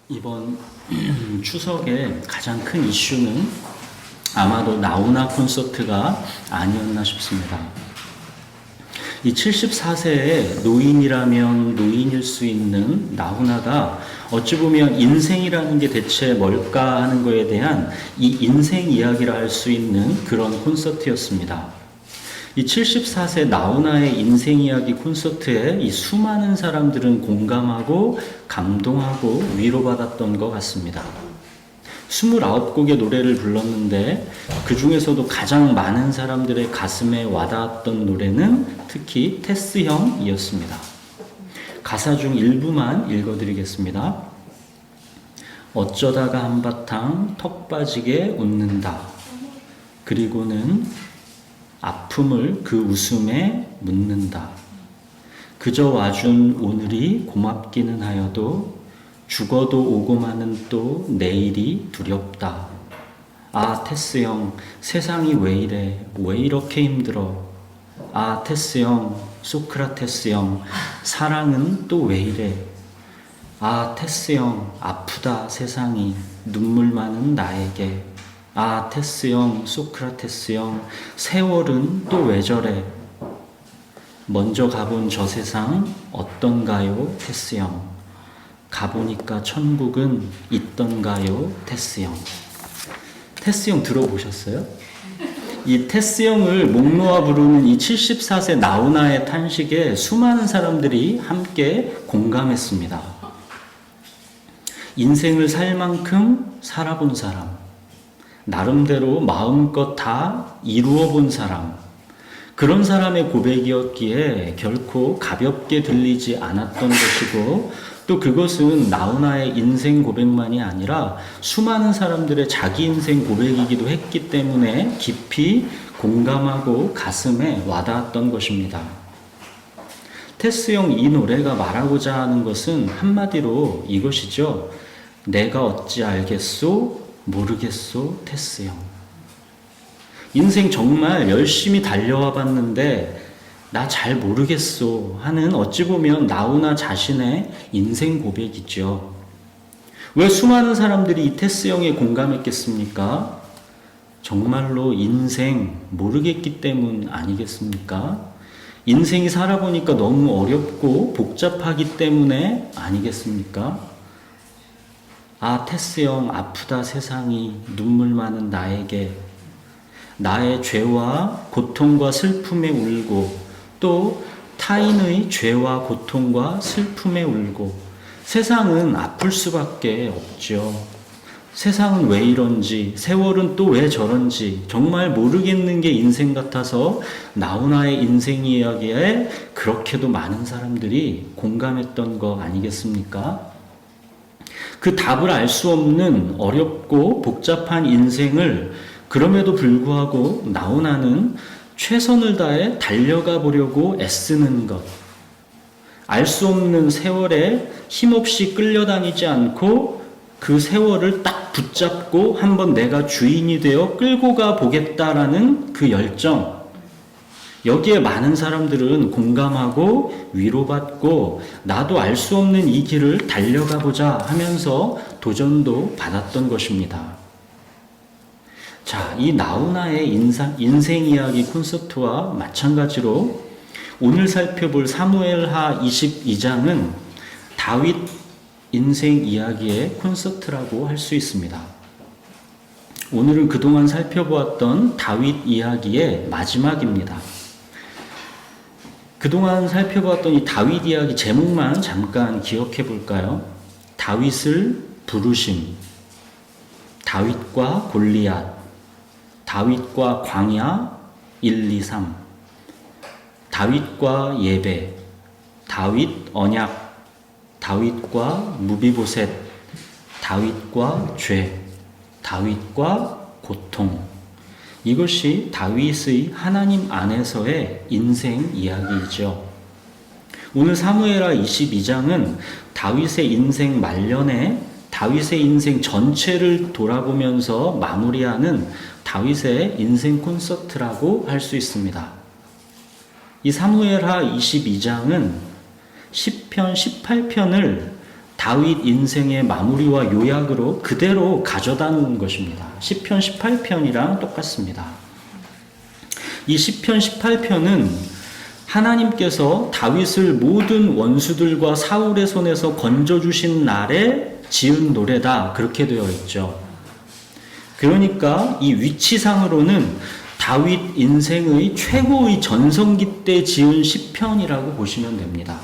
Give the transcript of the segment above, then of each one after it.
이번 추석의 가장 큰 이슈는 아마도 나훈아 콘서트가 아니었나 싶습니다. 이 74세의 노인이라면 노인일 수 있는 나훈아가 어찌 보면 인생이라는 게 대체 뭘까 하는 거에 대한 이 인생 이야기를 할 수 있는 그런 콘서트였습니다. 이 74세 나훈아의 인생 이야기 콘서트에 이 수많은 사람들은 공감하고 감동하고 위로받았던 것 같습니다. 29곡의 노래를 불렀는데 그 중에서도 가장 많은 사람들의 가슴에 와닿았던 노래는 특히 테스 형이었습니다. 가사 중 일부만 읽어드리겠습니다. 어쩌다가 한바탕 턱 빠지게 웃는다. 그리고는 아픔을 그 웃음에 묻는다. 그저 와준 오늘이 고맙기는 하여도 죽어도 오고 마는 또 내일이 두렵다. 아, 테스 형, 세상이 왜 이래? 왜 이렇게 힘들어? 아, 테스 형, 소크라테스 형, 사랑은 또 왜 이래? 아, 테스 형, 아프다 세상이 눈물 많은 나에게. 아, 테스 형, 소크라테스 형, 세월은 또 왜 저래? 먼저 가본 저 세상 어떤가요, 테스 형? 가보니까 천국은 있던가요, 테스 형? 테스 형 들어보셨어요? 이 테스 형을 목 놓아 부르는 이 74세 나훈아의 탄식에 수많은 사람들이 함께 공감했습니다. 인생을 살 만큼 살아본 사람, 나름대로 마음껏 다 이루어 본 사람, 그런 사람의 고백이었기에 결코 가볍게 들리지 않았던 것이고, 또 그것은 나훈아의 인생 고백만이 아니라 수많은 사람들의 자기 인생 고백이기도 했기 때문에 깊이 공감하고 가슴에 와닿았던 것입니다. 테스 형 이 노래가 말하고자 하는 것은 한마디로 이것이죠. 내가 어찌 알겠소? 모르겠소, 테스 형. 인생 정말 열심히 달려와 봤는데 나 잘 모르겠소 하는 어찌 보면 나훈아 자신의 인생 고백이죠. 왜 수많은 사람들이 이 테스 형에 공감했겠습니까? 정말로 인생 모르겠기 때문 아니겠습니까? 인생이 살아보니까 너무 어렵고 복잡하기 때문에 아니겠습니까? 아, 테스 형, 아프다 세상이 눈물 많은 나에게. 나의 죄와 고통과 슬픔에 울고 또 타인의 죄와 고통과 슬픔에 울고. 세상은 아플 수밖에 없죠. 세상은 왜 이런지, 세월은 또 왜 저런지 정말 모르겠는 게 인생 같아서 나훈아의 인생 이야기에 그렇게도 많은 사람들이 공감했던 거 아니겠습니까? 그 답을 알 수 없는 어렵고 복잡한 인생을 그럼에도 불구하고 나훈아는 최선을 다해 달려가 보려고 애쓰는 것. 알 수 없는 세월에 힘없이 끌려다니지 않고 그 세월을 딱 붙잡고 한번 내가 주인이 되어 끌고 가 보겠다라는 그 열정. 여기에 많은 사람들은 공감하고 위로받고 나도 알 수 없는 이 길을 달려가 보자 하면서 도전도 받았던 것입니다. 자, 이 나훈아의 인생 이야기 콘서트와 마찬가지로 오늘 살펴볼 사무엘하 22장은 다윗 인생 이야기의 콘서트라고 할 수 있습니다. 오늘은 그동안 살펴보았던 다윗 이야기의 마지막입니다. 그동안 살펴보았던 이 다윗 이야기 제목만 잠깐 기억해 볼까요? 다윗을 부르심, 다윗과 골리앗, 다윗과 광야 1, 2, 3, 다윗과 예배, 다윗 언약, 다윗과 무비보셋, 다윗과 죄, 다윗과 고통. 이것이 다윗의 하나님 안에서의 인생 이야기이죠. 오늘 사무엘하 22장은 다윗의 인생 말년에 다윗의 인생 전체를 돌아보면서 마무리하는 다윗의 인생 콘서트라고 할 수 있습니다. 이 사무엘하 22장은 10편, 18편을 다윗 인생의 마무리와 요약으로 그대로 가져다 놓은 것입니다. 시편 18편이랑 똑같습니다. 이 시편 18편은 하나님께서 다윗을 모든 원수들과 사울의 손에서 건져주신 날에 지은 노래다, 그렇게 되어 있죠. 그러니까 이 위치상으로는 다윗 인생의 최고의 전성기 때 지은 시편이라고 보시면 됩니다.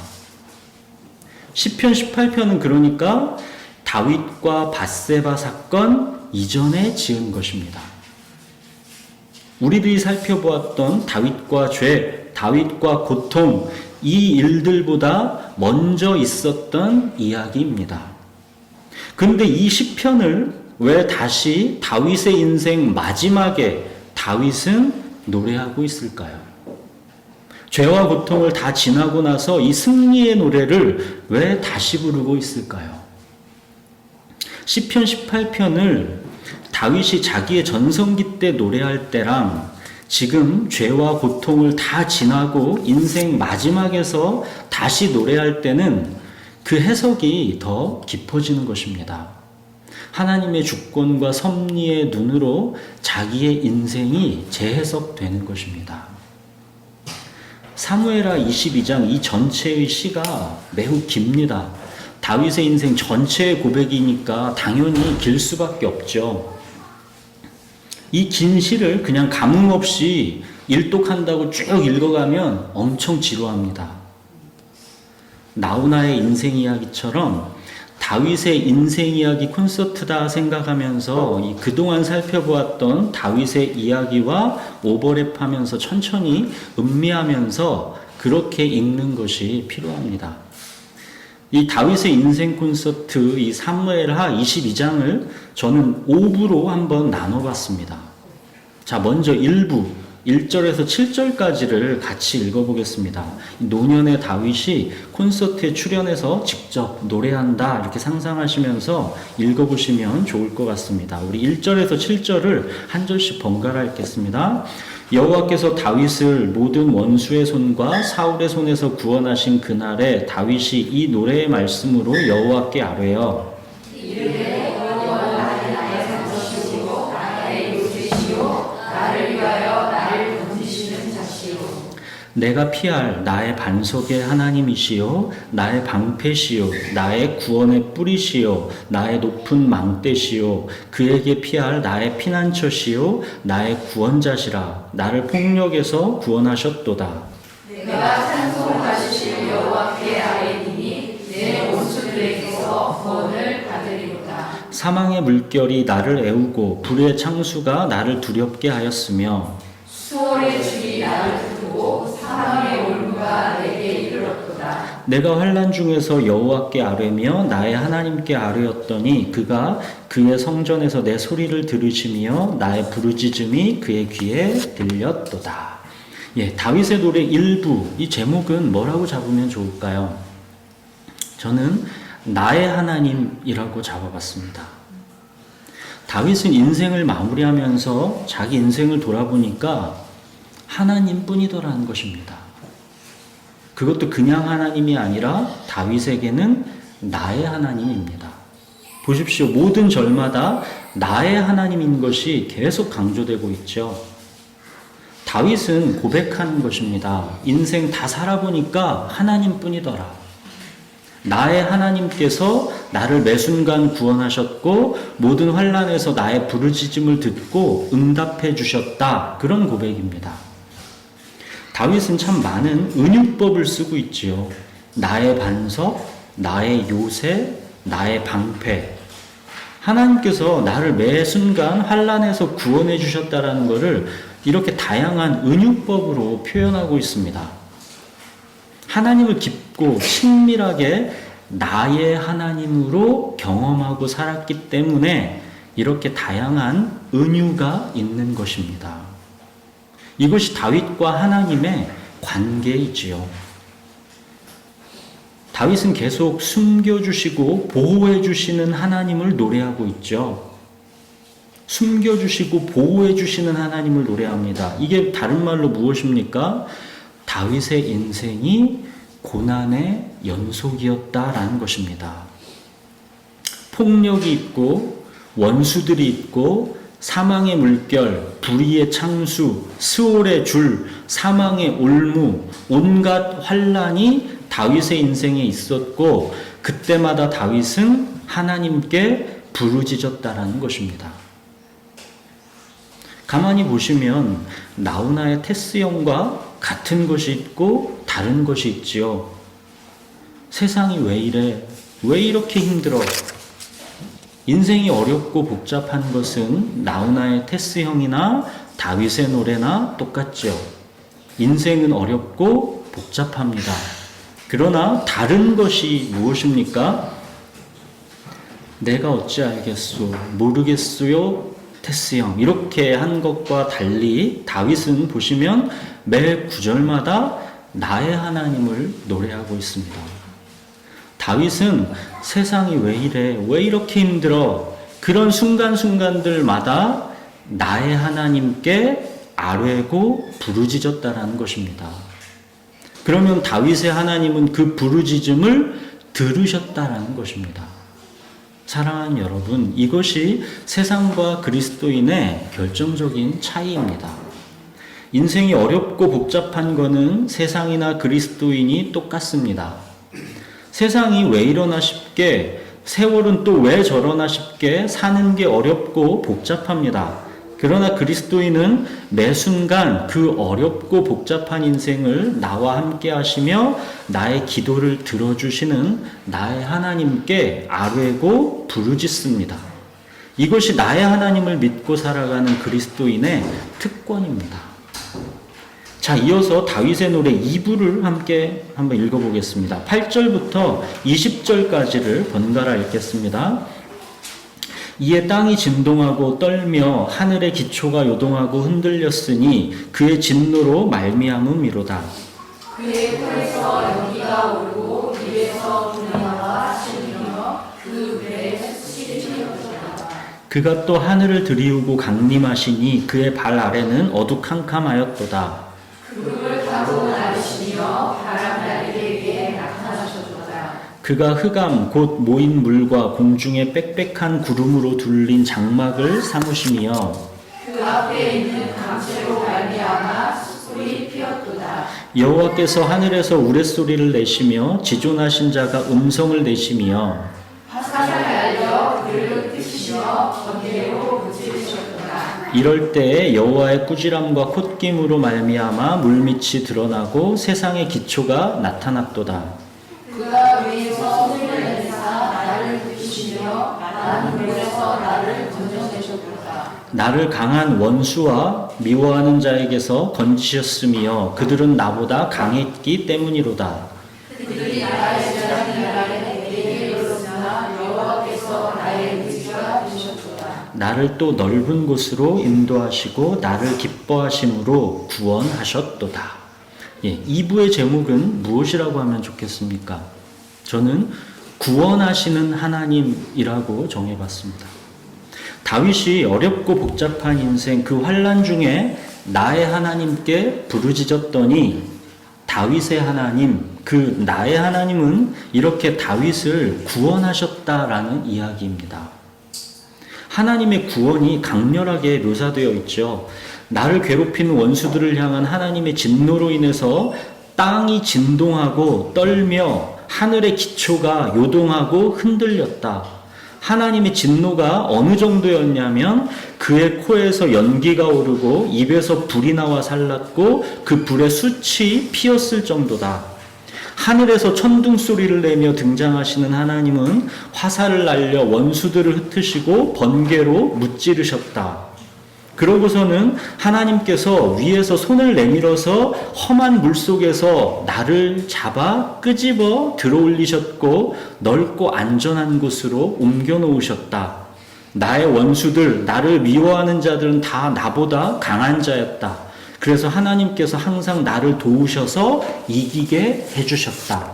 시편 18편은 그러니까 다윗과 밧세바 사건 이전에 지은 것입니다. 우리들이 살펴보았던 다윗과 죄, 다윗과 고통, 이 일들보다 먼저 있었던 이야기입니다. 그런데 이 시편을 왜 다시 다윗의 인생 마지막에 다윗은 노래하고 있을까요? 죄와 고통을 다 지나고 나서 이 승리의 노래를 왜 다시 부르고 있을까요? 시편 18편을 다윗이 자기의 전성기 때 노래할 때랑 지금 죄와 고통을 다 지나고 인생 마지막에서 다시 노래할 때는 그 해석이 더 깊어지는 것입니다. 하나님의 주권과 섭리의 눈으로 자기의 인생이 재해석되는 것입니다. 사무엘하 22장 이 전체의 시가 매우 깁니다. 다윗의 인생 전체의 고백이니까 당연히 길 수밖에 없죠. 이 긴 시를 그냥 감흥 없이 일독한다고 쭉 읽어가면 엄청 지루합니다. 나훈아의 인생 이야기처럼 다윗의 인생 이야기 콘서트다 생각하면서 이 그동안 살펴보았던 다윗의 이야기와 오버랩하면서 천천히 음미하면서 그렇게 읽는 것이 필요합니다. 이 다윗의 인생 콘서트 이 사무엘하 22장을 저는 5부로 한번 나눠봤습니다. 자, 먼저 1부 1절에서 7절까지를 같이 읽어보겠습니다. 노년의 다윗이 콘서트에 출연해서 직접 노래한다 이렇게 상상하시면서 읽어보시면 좋을 것 같습니다. 우리 1절에서 7절을 한 절씩 번갈아 읽겠습니다. 여호와께서 다윗을 모든 원수의 손과 사울의 손에서 구원하신 그날에 다윗이 이 노래의 말씀으로 여호와께 아뢰어 이르되 여호와 나의 상처시고 나의 요새시요 나를 위하여 나를 건지시는 자시요 내가 피할 나의 반석의 하나님이시요 나의 방패시요 나의 구원의 뿌리시요 나의 높은 망대시요 그에게 피할 나의 피난처시요 나의 구원자시라 나를 폭력에서 구원하셨도다. 내가 찬송하실 여호와께 아뢰리니 내 원수들에게서 구원을 받으리로다. 사망의 물결이 나를 애우고 불의 창수가 나를 두렵게 하였으며 수월의 줄이 나를 두고 사망의 올무가 내게 이르렀도다. 내가 환난 중에서 여호와께 아뢰며 나의 하나님께 아뢰었더니 그가 그의 성전에서 내 소리를 들으시며 나의 부르짖음이 그의 귀에 들렸도다. 예, 다윗의 노래 1부 이 제목은 뭐라고 잡으면 좋을까요? 저는 나의 하나님이라고 잡아봤습니다. 다윗은 인생을 마무리하면서 자기 인생을 돌아보니까 하나님뿐이더라는 것입니다. 그것도 그냥 하나님이 아니라 다윗에게는 나의 하나님입니다. 보십시오. 모든 절마다 나의 하나님인 것이 계속 강조되고 있죠. 다윗은 고백하는 것입니다. 인생 다 살아보니까 하나님뿐이더라. 나의 하나님께서 나를 매 순간 구원하셨고 모든 환난에서 나의 부르짖음을 듣고 응답해 주셨다. 그런 고백입니다. 다윗은 참 많은 은유법을 쓰고 있지요. 나의 반석, 나의 요새, 나의 방패. 하나님께서 나를 매 순간 환난에서 구원해 주셨다라는 것을 이렇게 다양한 은유법으로 표현하고 있습니다. 하나님을 깊고 친밀하게 나의 하나님으로 경험하고 살았기 때문에 이렇게 다양한 은유가 있는 것입니다. 이것이 다윗과 하나님의 관계이지요. 다윗은 계속 숨겨주시고 보호해주시는 하나님을 노래하고 있죠. 숨겨주시고 보호해주시는 하나님을 노래합니다. 이게 다른 말로 무엇입니까? 다윗의 인생이 고난의 연속이었다라는 것입니다. 폭력이 있고 원수들이 있고 사망의 물결, 불의의 창수, 스올의 줄, 사망의 올무, 온갖 환란이 다윗의 인생에 있었고 그때마다 다윗은 하나님께 부르짖었다라는 것입니다. 가만히 보시면 나우나의 테스형과 같은 것이 있고 다른 것이 있지요. 세상이 왜 이래? 왜 이렇게 힘들어? 인생이 어렵고 복잡한 것은 나우나의 테스형이나 다윗의 노래나 똑같죠. 인생은 어렵고 복잡합니다. 그러나 다른 것이 무엇입니까? 내가 어찌 알겠소? 모르겠소요? 테스형. 이렇게 한 것과 달리 다윗은 보시면 매 구절마다 나의 하나님을 노래하고 있습니다. 다윗은 세상이 왜 이래? 왜 이렇게 힘들어? 그런 순간순간들마다 나의 하나님께 아뢰고 부르짖었다라는 것입니다. 그러면 다윗의 하나님은 그 부르짖음을 들으셨다라는 것입니다. 사랑하는 여러분, 이것이 세상과 그리스도인의 결정적인 차이입니다. 인생이 어렵고 복잡한 것은 세상이나 그리스도인이 똑같습니다. 세상이 왜 이러나 싶게, 세월은 또 왜 저러나 싶게 사는 게 어렵고 복잡합니다. 그러나 그리스도인은 매 순간 그 어렵고 복잡한 인생을 나와 함께 하시며 나의 기도를 들어주시는 나의 하나님께 아뢰고 부르짖습니다. 이것이 나의 하나님을 믿고 살아가는 그리스도인의 특권입니다. 자, 이어서 다윗의 노래 2부를 함께 한번 읽어보겠습니다. 8절부터 20절까지를 번갈아 읽겠습니다. 이에 땅이 진동하고 떨며 하늘의 기초가 요동하고 흔들렸으니 그의 진노로 말미암음이로다. 그의 코에서 연기가 오르고 입에서 분야가 실리며 그 배에 숯이 튀어나오다. 그가 또 하늘을 들이우고 강림하시니 그의 발 아래는 어두캄캄하였도다. 그를 타고 날으시며 바람 날개 위에 나타나셨도다. 그가 흑암 곧 모인 물과 공중의 빽빽한 구름으로 둘린 장막을 삼으시며 그 앞에 있는 강체로 말미암아 숯불이 피었도다. 여호와께서 하늘에서 우레소리를 내시며 지존하신 자가 음성을 내시며 화살을 날려 그를 끄시며 번개로 무찌르셨도다. 이럴 때에 여호와의 꾸지람과 콧김으로 말미암아 물밑이 드러나고 세상의 기초가 나타났도다. 그가 위에서 손을 내사 나를 부시며 나는 물에서 나를 건져내셨도다. 나를 강한 원수와 미워하는 자에게서 건지셨으며 그들은 나보다 강했기 때문이로다. 그들이 나의 제자인 나를 내게 이르렀으나 여호와께서 나의 의지가 되셨도다. 나를 또 넓은 곳으로 인도하시고 나를 기뻐하심으로 구원하셨도다. 2부의 제목은 무엇이라고 하면 좋겠습니까? 저는 구원하시는 하나님이라고 정해봤습니다. 다윗이 어렵고 복잡한 인생 그 환난 중에 나의 하나님께 부르짖었더니 다윗의 하나님, 그 나의 하나님은 이렇게 다윗을 구원하셨다라는 이야기입니다. 하나님의 구원이 강렬하게 묘사되어 있죠. 나를 괴롭히는 원수들을 향한 하나님의 진노로 인해서 땅이 진동하고 떨며 하늘의 기초가 요동하고 흔들렸다. 하나님의 진노가 어느 정도였냐면 그의 코에서 연기가 오르고 입에서 불이 나와 살랐고 그 불에 숯이 피었을 정도다. 하늘에서 천둥 소리를 내며 등장하시는 하나님은 화살을 날려 원수들을 흩으시고 번개로 무찌르셨다. 그러고서는 하나님께서 위에서 손을 내밀어서 험한 물속에서 나를 잡아 끄집어 들어올리셨고 넓고 안전한 곳으로 옮겨 놓으셨다. 나의 원수들, 나를 미워하는 자들은 다 나보다 강한 자였다. 그래서 하나님께서 항상 나를 도우셔서 이기게 해주셨다.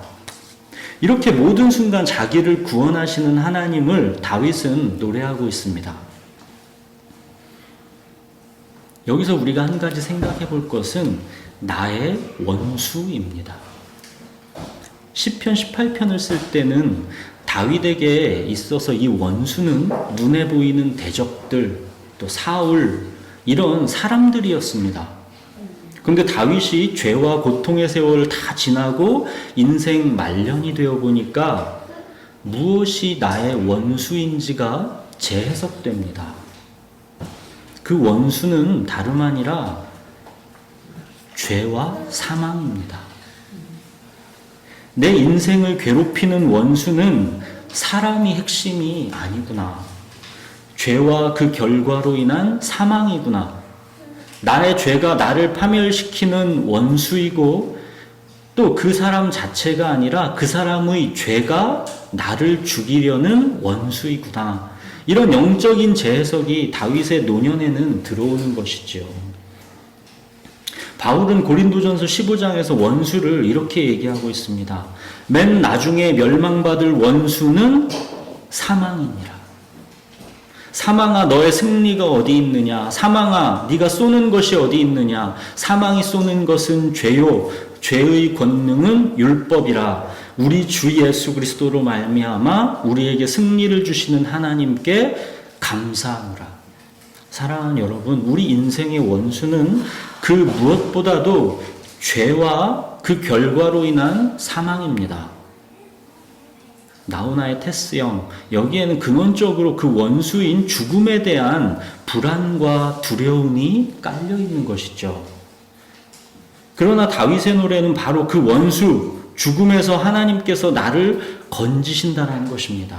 이렇게 모든 순간 자기를 구원하시는 하나님을 다윗은 노래하고 있습니다. 여기서 우리가 한 가지 생각해 볼 것은 나의 원수입니다. 시편 18편을 쓸 때는 다윗에게 있어서 이 원수는 눈에 보이는 대적들, 또 사울, 이런 사람들이었습니다. 그런데 다윗이 죄와 고통의 세월을 다 지나고 인생 말년이 되어 보니까 무엇이 나의 원수인지가 재해석됩니다. 그 원수는 다름 아니라 죄와 사망입니다. 내 인생을 괴롭히는 원수는 사람이 핵심이 아니구나. 죄와 그 결과로 인한 사망이구나. 나의 죄가 나를 파멸시키는 원수이고 또 그 사람 자체가 아니라 그 사람의 죄가 나를 죽이려는 원수이구나. 이런 영적인 재해석이 다윗의 노년에는 들어오는 것이지요. 바울은 고린도전서 15장에서 원수를 이렇게 얘기하고 있습니다. 맨 나중에 멸망받을 원수는 사망이니라. 사망아 너의 승리가 어디 있느냐? 사망아 네가 쏘는 것이 어디 있느냐? 사망이 쏘는 것은 죄요 죄의 권능은 율법이라. 우리 주 예수 그리스도로 말미암아 우리에게 승리를 주시는 하나님께 감사하노라. 사랑하는 여러분, 우리 인생의 원수는 그 무엇보다도 죄와 그 결과로 인한 사망입니다. 나우나의 테스형, 여기에는 근원적으로 그 원수인 죽음에 대한 불안과 두려움이 깔려 있는 것이죠. 그러나 다윗의 노래는 바로 그 원수, 죽음에서 하나님께서 나를 건지신다는 것입니다.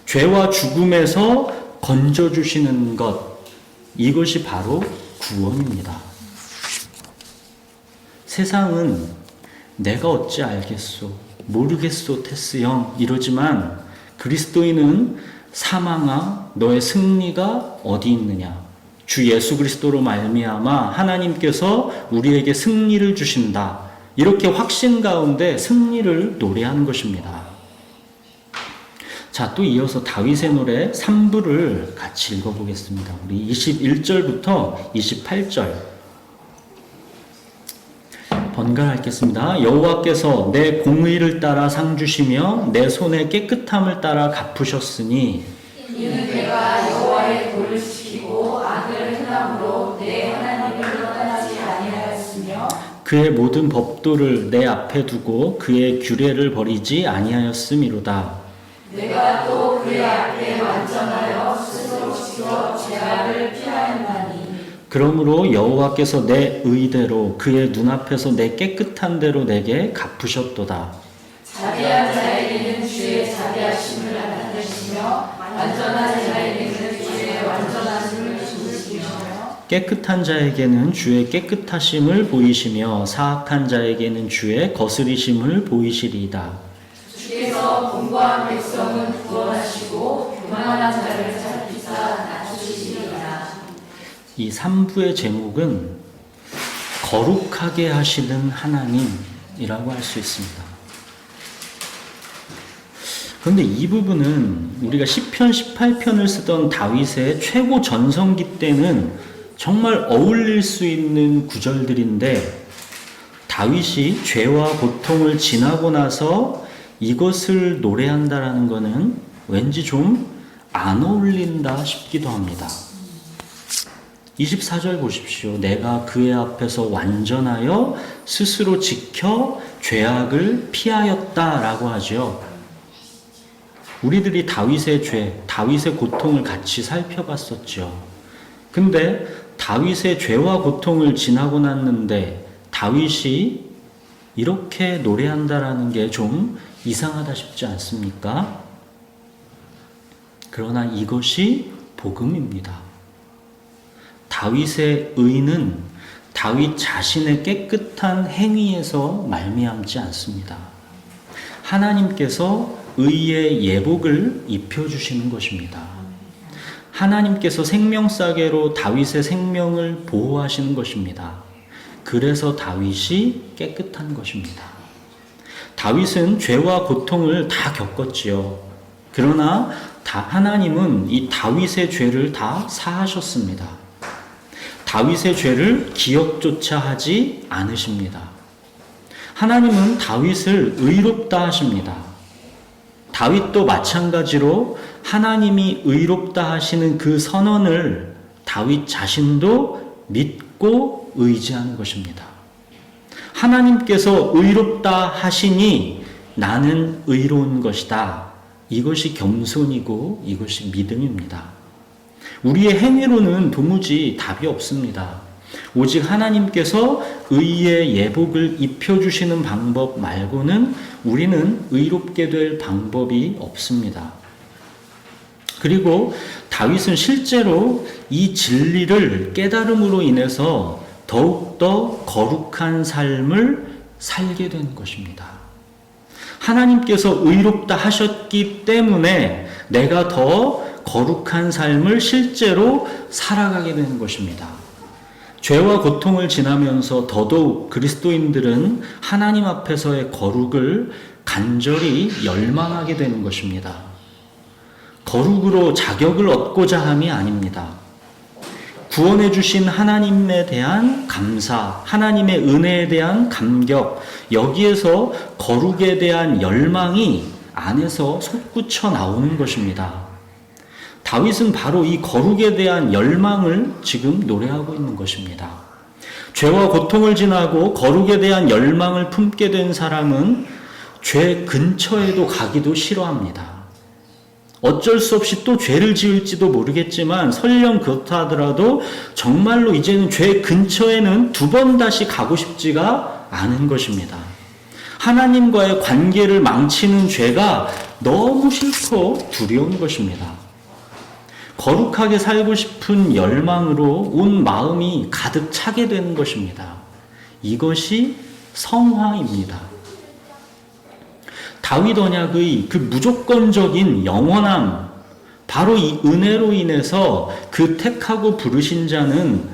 죄와 죽음에서 건져주시는 것, 이것이 바로 구원입니다. 세상은 내가 어찌 알겠소, 모르겠소 테스 형 이러지만 그리스도인은 사망아 너의 승리가 어디 있느냐? 주 예수 그리스도로 말미암아 하나님께서 우리에게 승리를 주신다. 이렇게 확신 가운데 승리를 노래하는 것입니다. 자, 또 이어서 다윗의 노래 3부를 같이 읽어보겠습니다. 우리 21절부터 28절 번갈아 읽겠습니다. 여호와께서 내 공의를 따라 상 주시며 내 손의 깨끗함을 따라 갚으셨으니 이는 내가 여호와의 도를 지키고 악을 행함으로 내 하나님을 떠나지 아니하였으며 그의 모든 법도를 내 앞에 두고 그의 규례를 버리지 아니하였음이로다. 내가 또 그의 앞에 완전하여 스스로 지켜 죄악을 피하였나니 그러므로 여호와께서 내 의대로 그의 눈앞에서 내 깨끗한 대로 내게 갚으셨도다. 자비한 자에게는 주의 자비하심을 나타내시며 완전한 자에게는 주의 완전하심을 보이시며 깨끗한 자에게는 주의 깨끗하심을 보이시며 사악한 자에게는 주의 거스리심을 보이시리이다. 주께서 공고한 백성은 구원하시고 교만한 자를 살피사 낮추시리이다. 이 3부의 제목은 거룩하게 하시는 하나님이라고 할 수 있습니다. 그런데 이 부분은 우리가 시편 18편을 쓰던 다윗의 최고 전성기 때는 정말 어울릴 수 있는 구절들인데 다윗이 죄와 고통을 지나고 나서 이것을 노래한다라는 것은 왠지 좀 안 어울린다 싶기도 합니다. 24절 보십시오. 내가 그의 앞에서 완전하여 스스로 지켜 죄악을 피하였다라고 하죠. 우리들이 다윗의 죄, 다윗의 고통을 같이 살펴봤었죠. 근데 다윗의 죄와 고통을 지나고 났는데 다윗이 이렇게 노래한다라는 게 좀 이상하다 싶지 않습니까? 그러나 이것이 복음입니다. 다윗의 의는 다윗 자신의 깨끗한 행위에서 말미암지 않습니다. 하나님께서 의의 예복을 입혀주시는 것입니다. 하나님께서 생명싸개로 다윗의 생명을 보호하시는 것입니다. 그래서 다윗이 깨끗한 것입니다. 다윗은 죄와 고통을 다 겪었지요. 그러나 하나님은 이 다윗의 죄를 다 사하셨습니다. 다윗의 죄를 기억조차 하지 않으십니다. 하나님은 다윗을 의롭다 하십니다. 다윗도 마찬가지로 하나님이 의롭다 하시는 그 선언을 다윗 자신도 믿고 의지하는 것입니다. 하나님께서 의롭다 하시니 나는 의로운 것이다. 이것이 겸손이고 이것이 믿음입니다. 우리의 행위로는 도무지 답이 없습니다. 오직 하나님께서 의의 예복을 입혀주시는 방법 말고는 우리는 의롭게 될 방법이 없습니다. 그리고 다윗은 실제로 이 진리를 깨달음으로 인해서 더욱더 거룩한 삶을 살게 된 것입니다. 하나님께서 의롭다 하셨기 때문에 내가 더 거룩한 삶을 실제로 살아가게 되는 것입니다. 죄와 고통을 지나면서 더더욱 그리스도인들은 하나님 앞에서의 거룩을 간절히 열망하게 되는 것입니다. 거룩으로 자격을 얻고자 함이 아닙니다. 구원해 주신 하나님에 대한 감사, 하나님의 은혜에 대한 감격, 여기에서 거룩에 대한 열망이 안에서 솟구쳐 나오는 것입니다. 다윗은 바로 이 거룩에 대한 열망을 지금 노래하고 있는 것입니다. 죄와 고통을 지나고 거룩에 대한 열망을 품게 된 사람은 죄 근처에도 가기도 싫어합니다. 어쩔 수 없이 또 죄를 지을지도 모르겠지만 설령 그렇다 하더라도 정말로 이제는 죄 근처에는 두 번 다시 가고 싶지가 않은 것입니다. 하나님과의 관계를 망치는 죄가 너무 싫고 두려운 것입니다. 거룩하게 살고 싶은 열망으로 온 마음이 가득 차게 되는 것입니다. 이것이 성화입니다. 다윗 언약의 그 무조건적인 영원함, 바로 이 은혜로 인해서 그 택하고 부르신 자는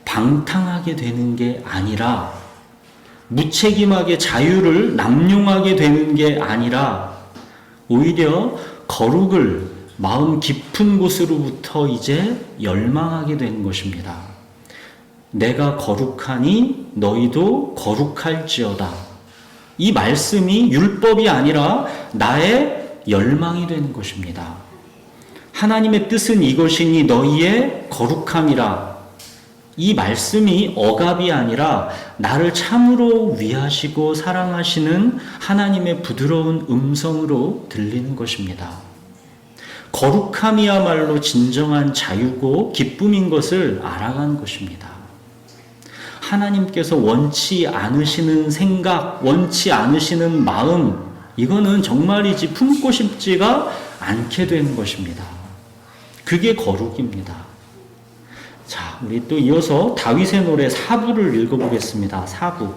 방탕하게 되는 게 아니라, 무책임하게 자유를 남용하게 되는 게 아니라 오히려 거룩을 마음 깊은 곳으로부터 이제 열망하게 되는 것입니다. 내가 거룩하니 너희도 거룩할지어다. 이 말씀이 율법이 아니라 나의 열망이 되는 것입니다. 하나님의 뜻은 이것이니 너희의 거룩함이라. 이 말씀이 억압이 아니라 나를 참으로 위하시고 사랑하시는 하나님의 부드러운 음성으로 들리는 것입니다. 거룩함이야말로 진정한 자유고 기쁨인 것을 알아간 것입니다. 하나님께서 원치 않으시는 생각, 원치 않으시는 마음, 이거는 정말이지 품고 싶지가 않게 되는 것입니다. 그게 거룩입니다. 자, 우리 또 이어서 다윗의 노래 4부를 읽어보겠습니다. 4부.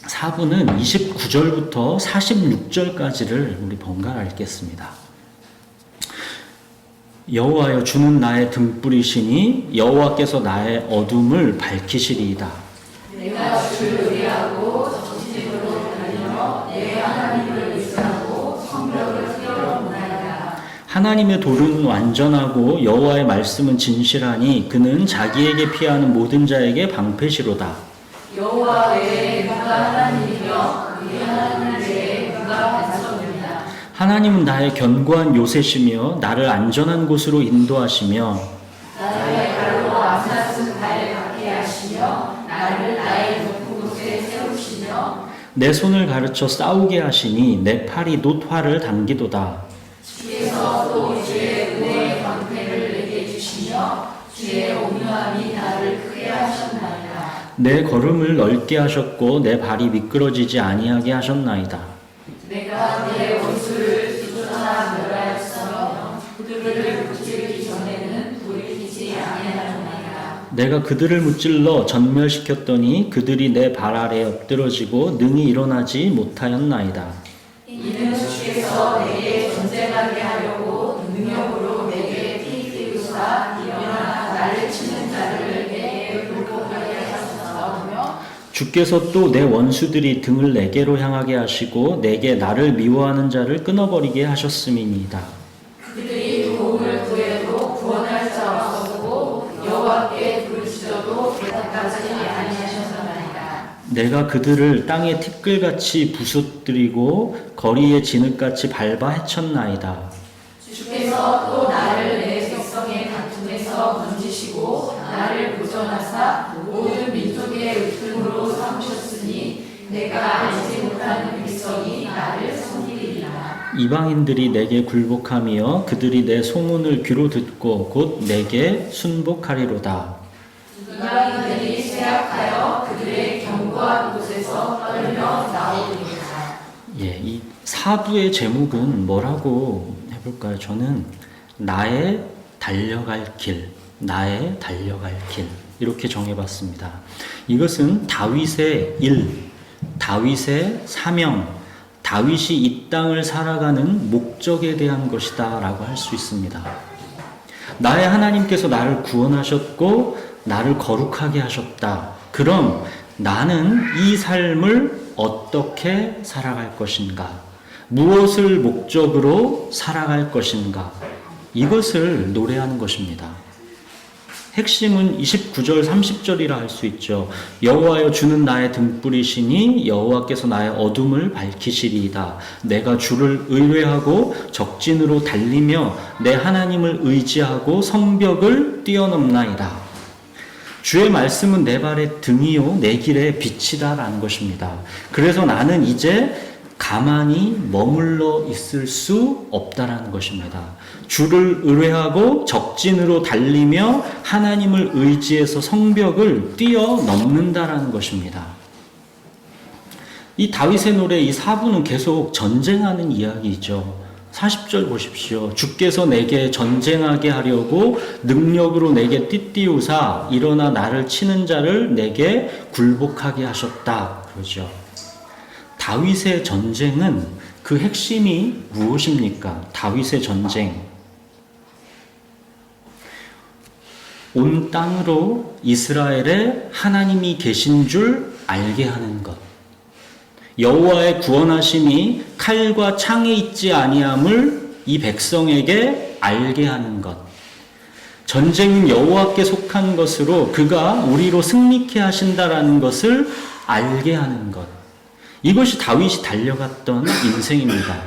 4부는 29절부터 46절까지를 우리 번갈아 읽겠습니다. 여호와여, 주는 나의 등불이시니 여호와께서 나의 어둠을 밝히시리이다. 내가 주를 의뢰하고 정신으로 달려 내 하나님을 의지하고 성벽을 세워놓나이다. 하나님의 돌은 완전하고 여호와의 말씀은 진실하니 그는 자기에게 피하는 모든 자에게 방패시로다. 여호와 외에 누가 하나님이며 우리 하나님 외에 누가 반석입니다. 하나님은 나의 견고한 요새시며 나를 안전한 곳으로 인도하시며 나의 발로 암사슴 발 닿게 하시며 나를 나의 높은 곳에 세우시며 내 손을 가르쳐 싸우게 하시니 내 팔이 놋화를 당기도다. 주께서 또 주의 은혜의 방패를 내게 주시며 주의 온유함이 나를 크게 하셨나이다. 내 걸음을 넓게 하셨고 내 발이 미끄러지지 아니하게 하셨나이다. 내가 내 원수를 쫓아 멸하였으며 그들을 무찌르기 전에는 돌이키지 아니하였나이다. 내가 그들을 무찔러 전멸시켰더니 그들이 내 발 아래 엎드러지고 능히 일어나지 못하였나이다. 이는 주께서 내게 전쟁하게 하려고 능력으로 내게 피히우사 일어나 나를 치는 자를 내게 굴복하게 하셨사오며 주께서 또 내 원수들이 등을 내게로 향하게 하시고 내게 나를 미워하는 자를 끊어버리게 하셨음이니이다. 그들이 도움을 구해도 구원할 자가 없고 여호와께 부르짖어도 대답하지 아니하셨나이다. 내가 그들을 땅의 티끌같이 부수뜨리고 거리의 진흙같이 밟아 헤쳤나이다. 주께서 또 나를 내 백성의 다툼에서 건지시고 나를 보존하사 모든 민족의 으뜸으로 삼으셨으니 내가 알지 못하는 백성이 나를 섬기리라. 이방인들이 내게 굴복하며 그들이 내 소문을 귀로 듣고 곧 내게 순복하리로다. 이방인들이 쇠약하여 그들의 견고한 곳에서 떨며 나오리로다. 예, 이 사부의 제목은 뭐라고 해볼까요? 저는 나의 달려갈 길, 나의 달려갈 길 이렇게 정해봤습니다. 이것은 다윗의 일, 다윗의 사명, 다윗이 이 땅을 살아가는 목적에 대한 것이다 라고 할 수 있습니다. 나의 하나님께서 나를 구원하셨고 나를 거룩하게 하셨다. 그럼 나는 이 삶을 어떻게 살아갈 것인가? 무엇을 목적으로 살아갈 것인가? 이것을 노래하는 것입니다. 핵심은 29절 30절이라 할 수 있죠. 여호와여 주는 나의 등불이시니 여호와께서 나의 어둠을 밝히시리이다. 내가 주를 의뢰하고 적진으로 달리며 내 하나님을 의지하고 성벽을 뛰어넘나이다. 주의 말씀은 내 발의 등이요 내 길의 빛이다라는 것입니다. 그래서 나는 이제 가만히 머물러 있을 수 없다라는 것입니다. 주를 의뢰하고 적진으로 달리며 하나님을 의지해서 성벽을 뛰어넘는다라는 것입니다. 이 다윗의 노래 이 사부는 계속 전쟁하는 이야기이죠. 40절 보십시오. 주께서 내게 전쟁하게 하려고 능력으로 내게 띠띠우사 일어나 나를 치는 자를 내게 굴복하게 하셨다. 그러죠. 다윗의 전쟁은 그 핵심이 무엇입니까? 다윗의 전쟁. 온 땅으로 이스라엘에 하나님이 계신 줄 알게 하는 것. 여호와의 구원하심이 칼과 창에 있지 아니함을 이 백성에게 알게 하는 것. 전쟁은 여호와께 속한 것으로 그가 우리로 승리케 하신다라는 것을 알게 하는 것. 이것이 다윗이 달려갔던 인생입니다.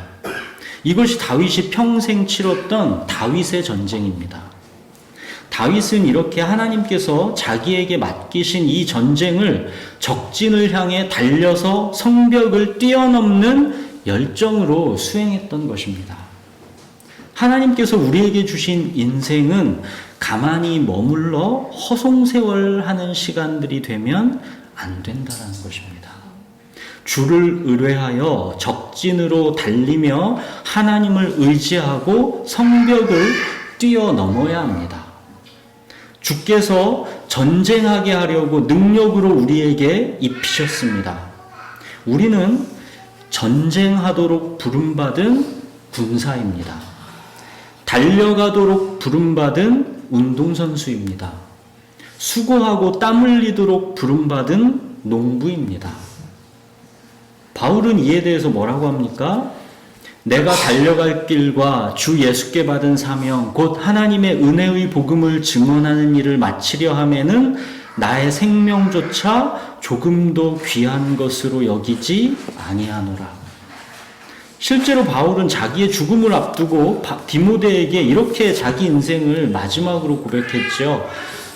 이것이 다윗이 평생 치렀던 다윗의 전쟁입니다. 다윗은 이렇게 하나님께서 자기에게 맡기신 이 전쟁을 적진을 향해 달려서 성벽을 뛰어넘는 열정으로 수행했던 것입니다. 하나님께서 우리에게 주신 인생은 가만히 머물러 허송세월하는 시간들이 되면 안 된다는 것입니다. 주를 의뢰하여 적진으로 달리며 하나님을 의지하고 성벽을 뛰어넘어야 합니다. 주께서 전쟁하게 하려고 능력으로 우리에게 입히셨습니다. 우리는 전쟁하도록 부름받은 군사입니다. 달려가도록 부름받은 운동선수입니다. 수고하고 땀 흘리도록 부름받은 농부입니다. 바울은 이에 대해서 뭐라고 합니까? 내가 달려갈 길과 주 예수께 받은 사명 곧 하나님의 은혜의 복음을 증언하는 일을 마치려 하면은 나의 생명조차 조금도 귀한 것으로 여기지 아니하노라. 실제로 바울은 자기의 죽음을 앞두고 디모데에게 이렇게 자기 인생을 마지막으로 고백했죠.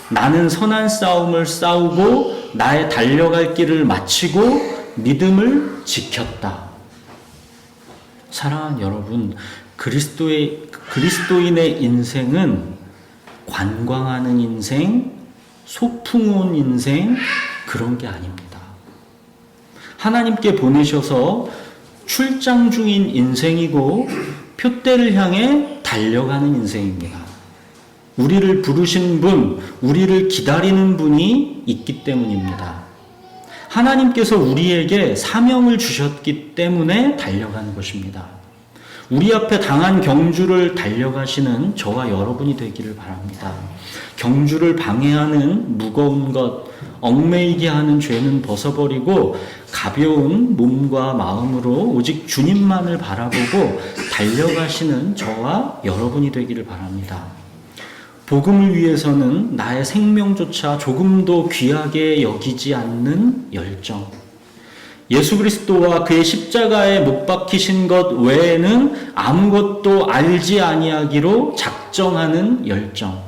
나는 선한 싸움을 싸우고 나의 달려갈 길을 마치고 믿음을 지켰다. 사랑하는 여러분, 그리스도인의 인생은 관광하는 인생, 소풍 온 인생, 그런 게 아닙니다. 하나님께 보내셔서 출장 중인 인생이고 표대를 향해 달려가는 인생입니다. 우리를 부르신 분, 우리를 기다리는 분이 있기 때문입니다. 하나님께서 우리에게 사명을 주셨기 때문에 달려가는 것입니다. 우리 앞에 당한 경주를 달려가시는 저와 여러분이 되기를 바랍니다. 경주를 방해하는 무거운 것, 얽매이게 하는 죄는 벗어버리고 가벼운 몸과 마음으로 오직 주님만을 바라보고 달려가시는 저와 여러분이 되기를 바랍니다. 복음을 위해서는 나의 생명조차 조금도 귀하게 여기지 않는 열정, 예수 그리스도와 그의 십자가에 못 박히신 것 외에는 아무것도 알지 아니하기로 작정하는 열정.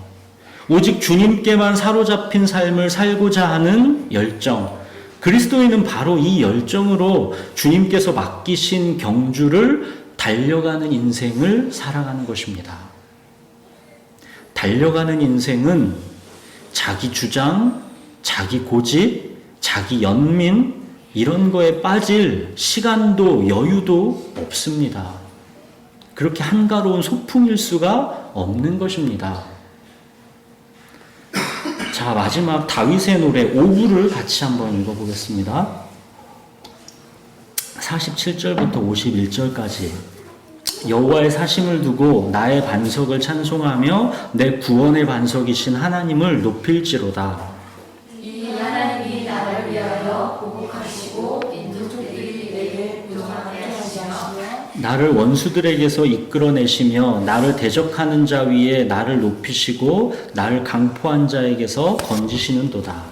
오직 주님께만 사로잡힌 삶을 살고자 하는 열정. 그리스도인은 바로 이 열정으로 주님께서 맡기신 경주를 달려가는 인생을 살아가는 것입니다. 달려가는 인생은 자기 주장, 자기 고집, 자기 연민 이런 거에 빠질 시간도 여유도 없습니다. 그렇게 한가로운 소풍일 수가 없는 것입니다. 자, 마지막 다윗의 노래 5부를 같이 한번 읽어보겠습니다. 47절부터 51절까지. 여호와의 사심을 두고 나의 반석을 찬송하며 내 구원의 반석이신 하나님을 높일지로다. 이 하나님이 나를 위하여 보복하시고 인족들이 내게 부정하게 하시며 나를 원수들에게서 이끌어내시며 나를 대적하는 자 위에 나를 높이시고 나를 강포한 자에게서 건지시는도다.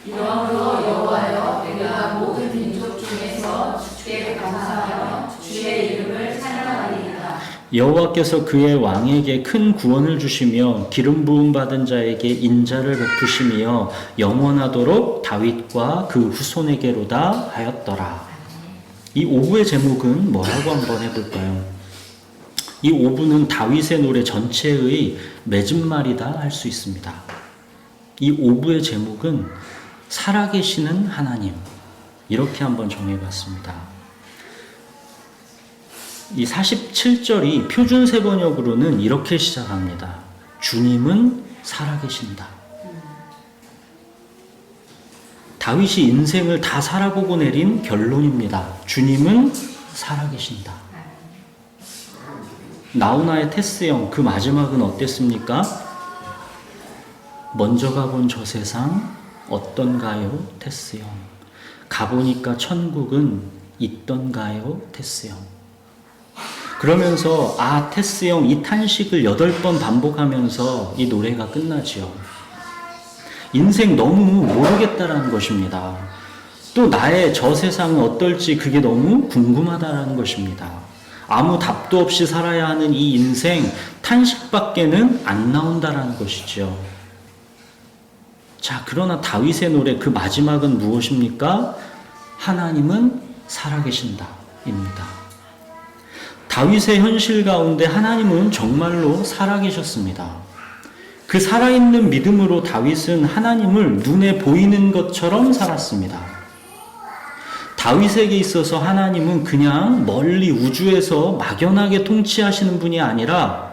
이러므로 여호와여 내가 모든 민족 중에서 주께 감사하며 주의 이름을 찬양하리이다. 여호와께서 그의 왕에게 큰 구원을 주시며 기름 부음 받은 자에게 인자를 베푸시며 영원하도록 다윗과 그 후손에게로다 하였더라. 이 5부의 제목은 뭐라고 한번 해볼까요? 이 5부는 다윗의 노래 전체의 맺은말이다 할 수 있습니다. 이 5부의 제목은 살아계시는 하나님, 이렇게 한번 정해봤습니다. 이 47절이 표준 세번역으로는 이렇게 시작합니다. 주님은 살아계신다. 다윗이 인생을 다 살아보고 내린 결론입니다. 주님은 살아계신다. 나우나의 테스형, 그 마지막은 어땠습니까? 먼저 가본 저 세상 어떤가요, 테스형? 가보니까 천국은 있던가요, 테스형? 그러면서 테스형 이 탄식을 8번 반복하면서 이 노래가 끝나지요. 인생 너무 모르겠다라는 것입니다. 또 나의 저 세상은 어떨지 그게 너무 궁금하다라는 것입니다. 아무 답도 없이 살아야 하는 이 인생, 탄식밖에는 안 나온다라는 것이죠. 자, 그러나 다윗의 노래 그 마지막은 무엇입니까? 하나님은 살아계신다 입니다. 다윗의 현실 가운데 하나님은 정말로 살아계셨습니다. 그 살아있는 믿음으로 다윗은 하나님을 눈에 보이는 것처럼 살았습니다. 다윗에게 있어서 하나님은 그냥 멀리 우주에서 막연하게 통치하시는 분이 아니라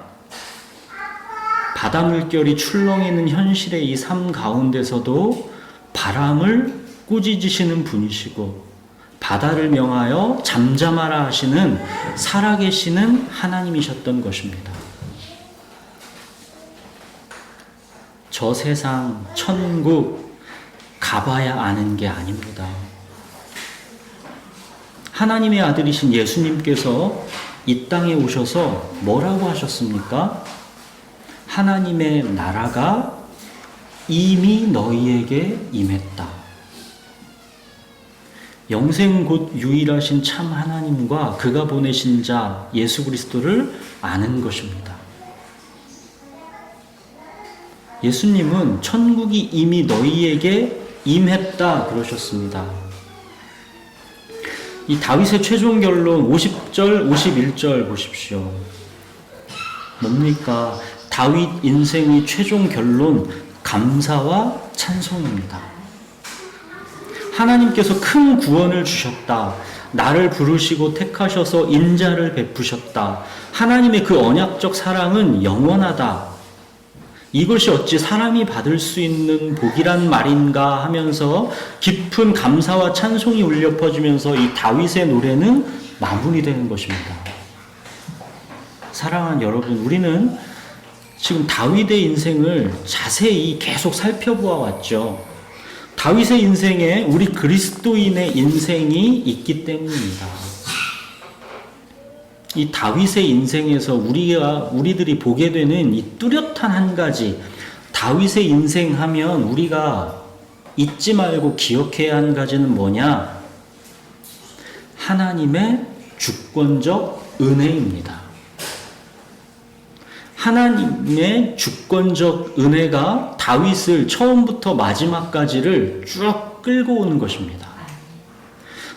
바다 물결이 출렁이는 현실의 이 삶 가운데서도 바람을 꾸짖으시는 분이시고 바다를 명하여 잠잠하라 하시는 살아계시는 하나님이셨던 것입니다. 저 세상, 천국 가봐야 아는 게 아닙니다. 하나님의 아들이신 예수님께서 이 땅에 오셔서 뭐라고 하셨습니까? 하나님의 나라가 이미 너희에게 임했다. 영생 곧 유일하신 참 하나님과 그가 보내신 자 예수 그리스도를 아는 것입니다. 예수님은 천국이 이미 너희에게 임했다 그러셨습니다. 이 다윗의 최종 결론 50절, 51절 보십시오. 뭡니까? 다윗 인생의 최종 결론, 감사와 찬송입니다. 하나님께서 큰 구원을 주셨다. 나를 부르시고 택하셔서 인자를 베푸셨다. 하나님의 그 언약적 사랑은 영원하다. 이것이 어찌 사람이 받을 수 있는 복이란 말인가 하면서 깊은 감사와 찬송이 울려 퍼지면서 이 다윗의 노래는 마무리되는 것입니다. 사랑하는 여러분, 우리는 지금 다윗의 인생을 자세히 계속 살펴보아 왔죠. 다윗의 인생에 우리 그리스도인의 인생이 있기 때문입니다. 이 다윗의 인생에서 우리들이 보게 되는 이 뚜렷한 한 가지, 다윗의 인생 하면 우리가 잊지 말고 기억해야 하는 가지는 뭐냐? 하나님의 주권적 은혜입니다. 하나님의 주권적 은혜가 다윗을 처음부터 마지막까지를 쭉 끌고 오는 것입니다.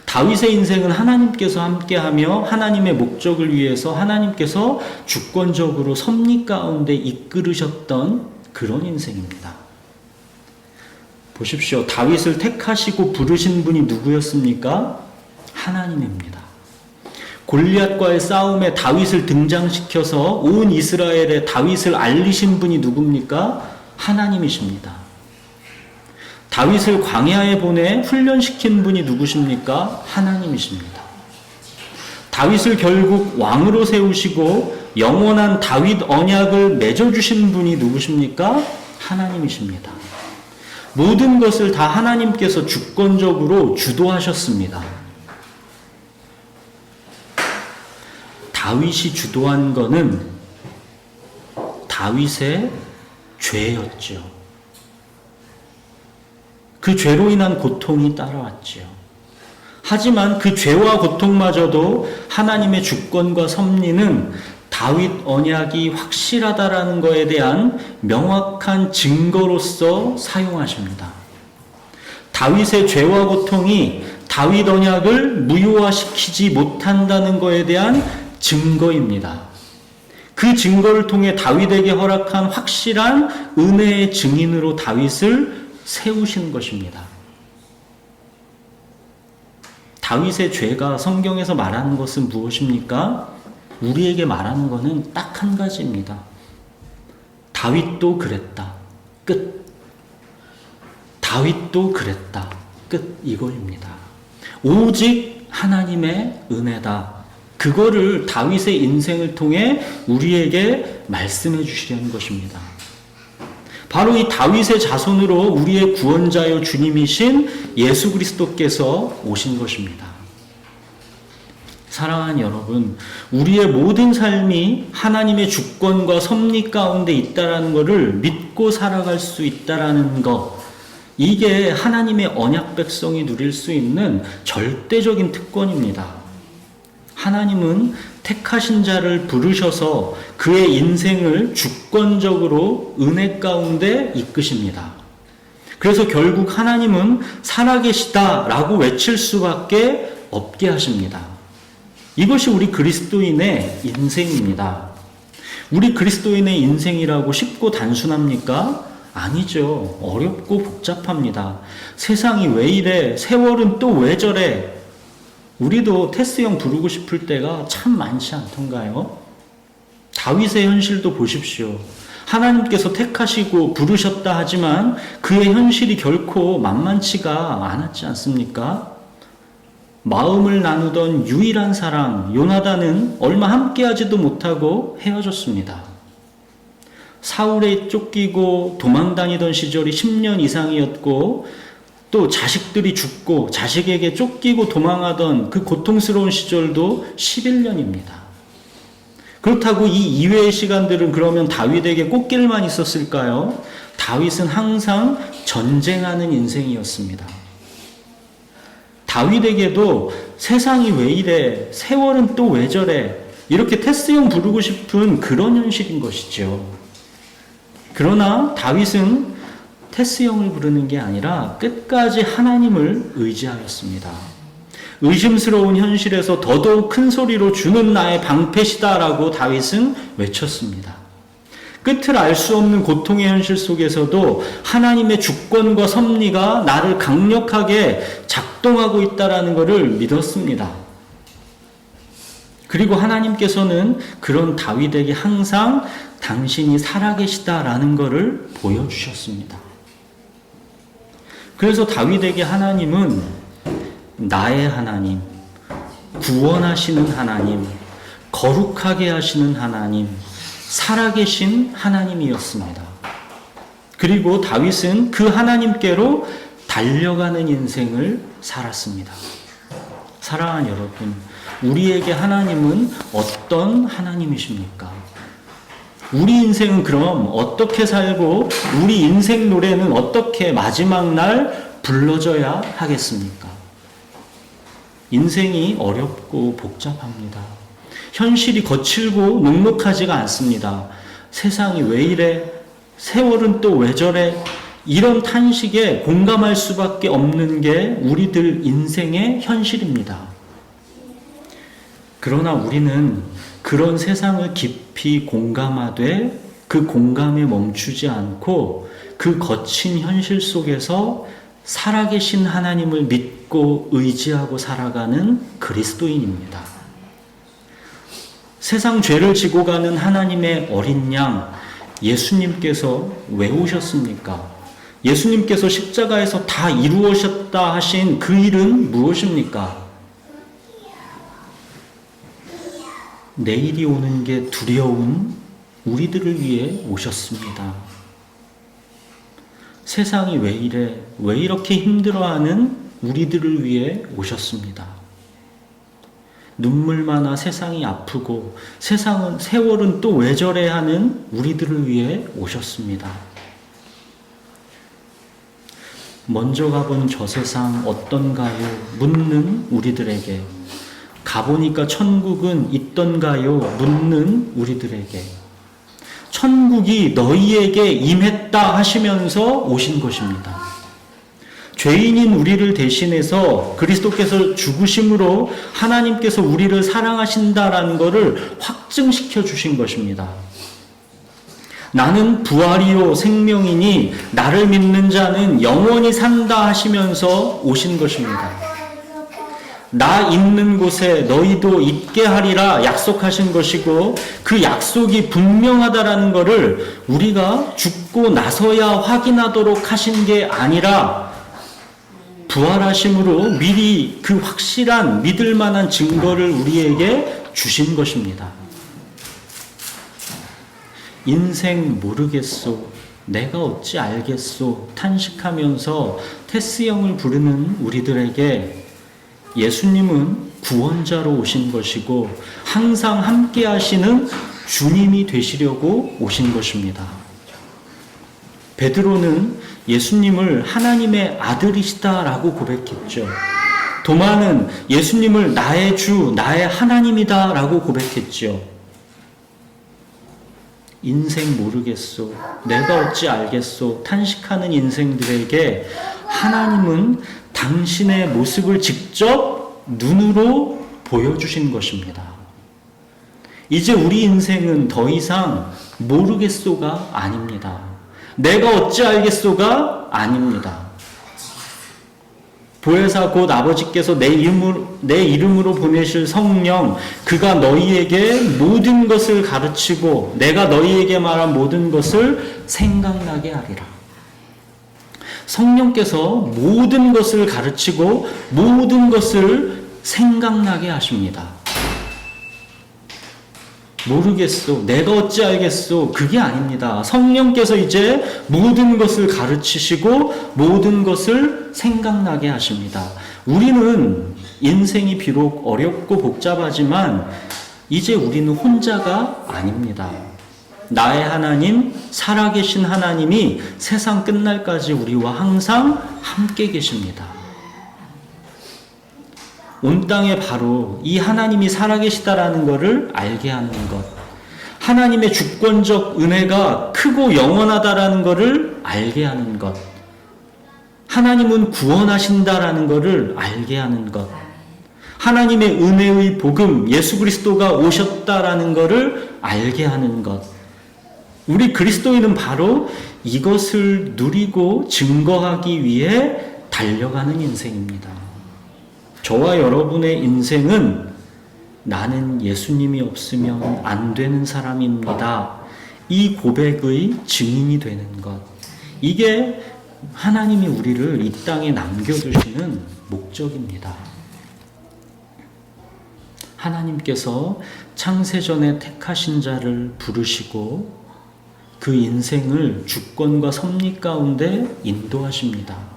다윗의 인생은 하나님께서 함께하며 하나님의 목적을 위해서 하나님께서 주권적으로 섭리 가운데 이끌으셨던 그런 인생입니다. 보십시오. 다윗을 택하시고 부르신 분이 누구였습니까? 하나님입니다. 골리앗과의 싸움에 다윗을 등장시켜서 온 이스라엘에 다윗을 알리신 분이 누굽니까? 하나님이십니다. 다윗을 광야에 보내 훈련시킨 분이 누구십니까? 하나님이십니다. 다윗을 결국 왕으로 세우시고 영원한 다윗 언약을 맺어주신 분이 누구십니까? 하나님이십니다. 모든 것을 다 하나님께서 주권적으로 주도하셨습니다. 다윗이 주도한 것은 다윗의 죄였죠. 그 죄로 인한 고통이 따라왔죠. 하지만 그 죄와 고통마저도 하나님의 주권과 섭리는 다윗 언약이 확실하다라는 것에 대한 명확한 증거로서 사용하십니다. 다윗의 죄와 고통이 다윗 언약을 무효화시키지 못한다는 것에 대한 증거입니다. 그 증거를 통해 다윗에게 허락한 확실한 은혜의 증인으로 다윗을 세우신 것입니다. 다윗의 죄가 성경에서 말하는 것은 무엇입니까? 우리에게 말하는 것은 딱 한 가지입니다. 다윗도 그랬다. 끝. 다윗도 그랬다. 끝. 이거입니다. 오직 하나님의 은혜다. 그거를 다윗의 인생을 통해 우리에게 말씀해 주시려는 것입니다. 바로 이 다윗의 자손으로 우리의 구원자요 주님이신 예수 그리스도께서 오신 것입니다. 사랑하는 여러분, 우리의 모든 삶이 하나님의 주권과 섭리 가운데 있다라는 것을 믿고 살아갈 수 있다라는 것, 이게 하나님의 언약 백성이 누릴 수 있는 절대적인 특권입니다. 하나님은 택하신 자를 부르셔서 그의 인생을 주권적으로 은혜 가운데 이끄십니다. 그래서 결국 하나님은 살아계시다라고 외칠 수밖에 없게 하십니다. 이것이 우리 그리스도인의 인생입니다. 우리 그리스도인의 인생이라고 쉽고 단순합니까? 아니죠. 어렵고 복잡합니다. 세상이 왜 이래? 세월은 또 왜 저래? 우리도 테스 형 부르고 싶을 때가 참 많지 않던가요? 다윗의 현실도 보십시오. 하나님께서 택하시고 부르셨다 하지만 그의 현실이 결코 만만치가 않았지 않습니까? 마음을 나누던 유일한 사람 요나단은 얼마 함께하지도 못하고 헤어졌습니다. 사울에 쫓기고 도망다니던 시절이 10년 이상이었고 또 자식들이 죽고 자식에게 쫓기고 도망하던 그 고통스러운 시절도 11년입니다. 그렇다고 이 이외의 시간들은 그러면 다윗에게 꽃길만 있었을까요? 다윗은 항상 전쟁하는 인생이었습니다. 다윗에게도 세상이 왜 이래? 세월은 또 왜 저래? 이렇게 테스 형 부르고 싶은 그런 현실인 것이죠. 그러나 다윗은 테스 형을 부르는 게 아니라 끝까지 하나님을 의지하였습니다. 의심스러운 현실에서 더더욱 큰 소리로 주는 나의 방패시다라고 다윗은 외쳤습니다. 끝을 알 수 없는 고통의 현실 속에서도 하나님의 주권과 섭리가 나를 강력하게 작동하고 있다는 것을 믿었습니다. 그리고 하나님께서는 그런 다윗에게 항상 당신이 살아계시다라는 것을 보여주셨습니다. 그래서 다윗에게 하나님은 나의 하나님, 구원하시는 하나님, 거룩하게 하시는 하나님, 살아계신 하나님이었습니다. 그리고 다윗은 그 하나님께로 달려가는 인생을 살았습니다. 사랑하는 여러분, 우리에게 하나님은 어떤 하나님이십니까? 우리 인생은 그럼 어떻게 살고 우리 인생 노래는 어떻게 마지막 날 불러줘야 하겠습니까? 인생이 어렵고 복잡합니다. 현실이 거칠고 녹록하지가 않습니다. 세상이 왜 이래? 세월은 또 왜 저래? 이런 탄식에 공감할 수밖에 없는 게 우리들 인생의 현실입니다. 그러나 우리는 그런 세상을 깊이 공감하되 그 공감에 멈추지 않고 그 거친 현실 속에서 살아계신 하나님을 믿고 의지하고 살아가는 그리스도인입니다. 세상 죄를 지고 가는 하나님의 어린 양 예수님께서 왜 오셨습니까? 예수님께서 십자가에서 다 이루어졌다 하신 그 일은 무엇입니까? 내일이 오는 게 두려운 우리들을 위해 오셨습니다. 세상이 왜 이래? 왜 이렇게 힘들어하는 우리들을 위해 오셨습니다. 눈물 많아 세상이 아프고 세월은 또 왜 저래 하는 우리들을 위해 오셨습니다. 먼저 가본 저 세상 어떤가요? 묻는 우리들에게, 가보니까 천국은 있던가요? 묻는 우리들에게, 천국이 너희에게 임했다 하시면서 오신 것입니다. 죄인인 우리를 대신해서 그리스도께서 죽으심으로 하나님께서 우리를 사랑하신다라는 것을 확증시켜 주신 것입니다. 나는 부활이요 생명이니 나를 믿는 자는 영원히 산다 하시면서 오신 것입니다. 나 있는 곳에 너희도 있게 하리라 약속하신 것이고, 그 약속이 분명하다라는 것을 우리가 죽고 나서야 확인하도록 하신 게 아니라 부활하심으로 미리 그 확실한 믿을 만한 증거를 우리에게 주신 것입니다. 인생 모르겠소, 내가 어찌 알겠소 탄식하면서 테스형을 부르는 우리들에게 예수님은 구원자로 오신 것이고 항상 함께 하시는 주님이 되시려고 오신 것입니다. 베드로는 예수님을 하나님의 아들이시다라고 고백했죠. 도마는 예수님을 나의 주, 나의 하나님이다라고 고백했죠. 인생 모르겠소, 내가 어찌 알겠소 탄식하는 인생들에게 하나님은 당신의 모습을 직접 눈으로 보여주신 것입니다. 이제 우리 인생은 더 이상 모르겠소가 아닙니다. 내가 어찌 알겠소가 아닙니다. 보혜사 곧 아버지께서 내 이름으로 보내실 성령, 그가 너희에게 모든 것을 가르치고 내가 너희에게 말한 모든 것을 생각나게 하리라. 성령께서 모든 것을 가르치고 모든 것을 생각나게 하십니다. 모르겠소, 내가 어찌 알겠소, 그게 아닙니다. 성령께서 이제 모든 것을 가르치시고 모든 것을 생각나게 하십니다. 우리는 인생이 비록 어렵고 복잡하지만 이제 우리는 혼자가 아닙니다. 나의 하나님, 살아계신 하나님이 세상 끝날까지 우리와 항상 함께 계십니다. 온 땅에 바로 이 하나님이 살아계시다라는 것을 알게 하는 것, 하나님의 주권적 은혜가 크고 영원하다라는 것을 알게 하는 것, 하나님은 구원하신다라는 것을 알게 하는 것, 하나님의 은혜의 복음 예수 그리스도가 오셨다라는 것을 알게 하는 것, 우리 그리스도인은 바로 이것을 누리고 증거하기 위해 달려가는 인생입니다. 저와 여러분의 인생은 나는 예수님이 없으면 안 되는 사람입니다. 이 고백의 증인이 되는 것. 이게 하나님이 우리를 이 땅에 남겨두시는 목적입니다. 하나님께서 창세전에 택하신 자를 부르시고 그 인생을 주권과 섭리 가운데 인도하십니다.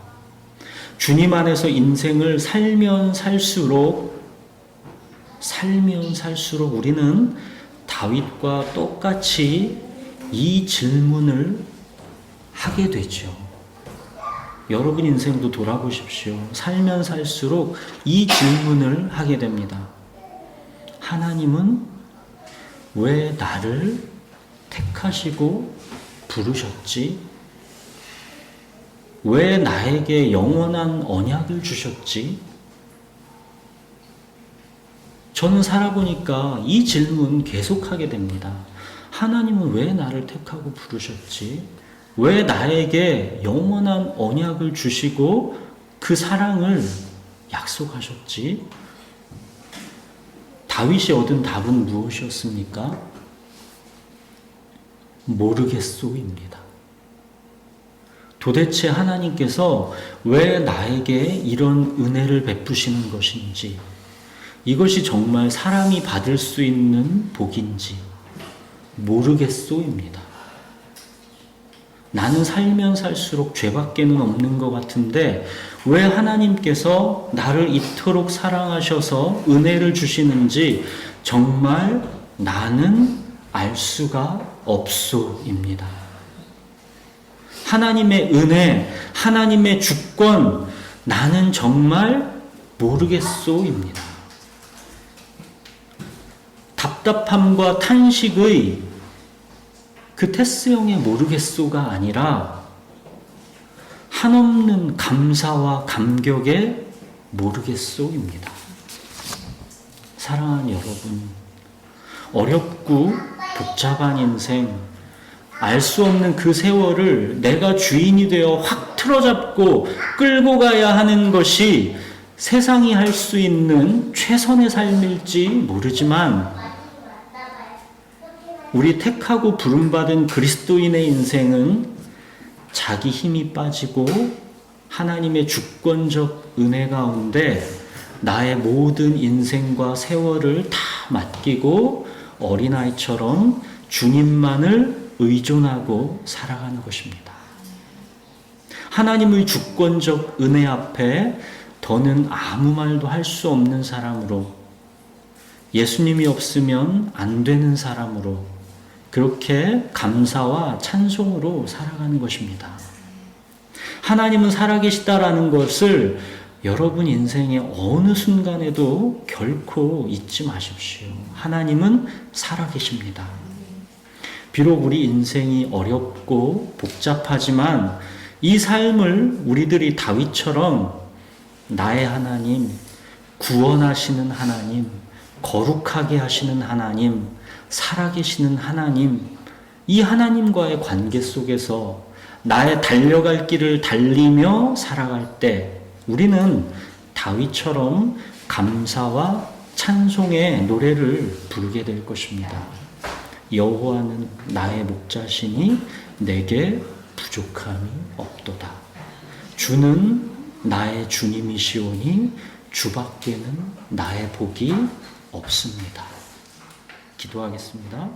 주님 안에서 인생을 살면 살수록 우리는 다윗과 똑같이 이 질문을 하게 되죠. 여러분 인생도 돌아보십시오. 살면 살수록 이 질문을 하게 됩니다. 하나님은 왜 나를 택하시고 부르셨지? 왜 나에게 영원한 언약을 주셨지? 저는 살아보니까 이 질문 계속하게 됩니다. 하나님은 왜 나를 택하고 부르셨지? 왜 나에게 영원한 언약을 주시고 그 사랑을 약속하셨지? 다윗이 얻은 답은 무엇이었습니까? 모르겠소입니다. 도대체 하나님께서 왜 나에게 이런 은혜를 베푸시는 것인지, 이것이 정말 사람이 받을 수 있는 복인지 모르겠소입니다. 나는 살면 살수록 죄밖에는 없는 것 같은데 왜 하나님께서 나를 이토록 사랑하셔서 은혜를 주시는지 정말 나는 알 수가 없소입니다. 하나님의 은혜, 하나님의 주권, 나는 정말 모르겠소입니다. 답답함과 탄식의 그 테스형의 모르겠소가 아니라 한없는 감사와 감격의 모르겠소입니다. 사랑하는 여러분, 어렵고 복잡한 인생, 알 수 없는 그 세월을 내가 주인이 되어 확 틀어잡고 끌고 가야 하는 것이 세상이 할 수 있는 최선의 삶일지 모르지만 우리 택하고 부름받은 그리스도인의 인생은 자기 힘이 빠지고 하나님의 주권적 은혜 가운데 나의 모든 인생과 세월을 다 맡기고 어린아이처럼 주님만을 의존하고 살아가는 것입니다. 하나님의 주권적 은혜 앞에 더는 아무 말도 할 수 없는 사람으로, 예수님이 없으면 안 되는 사람으로, 그렇게 감사와 찬송으로 살아가는 것입니다. 하나님은 살아계시다라는 것을 여러분 인생의 어느 순간에도 결코 잊지 마십시오. 하나님은 살아계십니다. 비록 우리 인생이 어렵고 복잡하지만 이 삶을 우리들이 다윗처럼 나의 하나님, 구원하시는 하나님, 거룩하게 하시는 하나님, 살아계시는 하나님, 이 하나님과의 관계 속에서 나의 달려갈 길을 달리며 살아갈 때 우리는 다윗처럼 감사와 찬송의 노래를 부르게 될 것입니다. 여호와는 나의 목자시니 내게 부족함이 없도다. 주는 나의 주님이시오니 주밖에는 나의 복이 없습니다. 기도하겠습니다.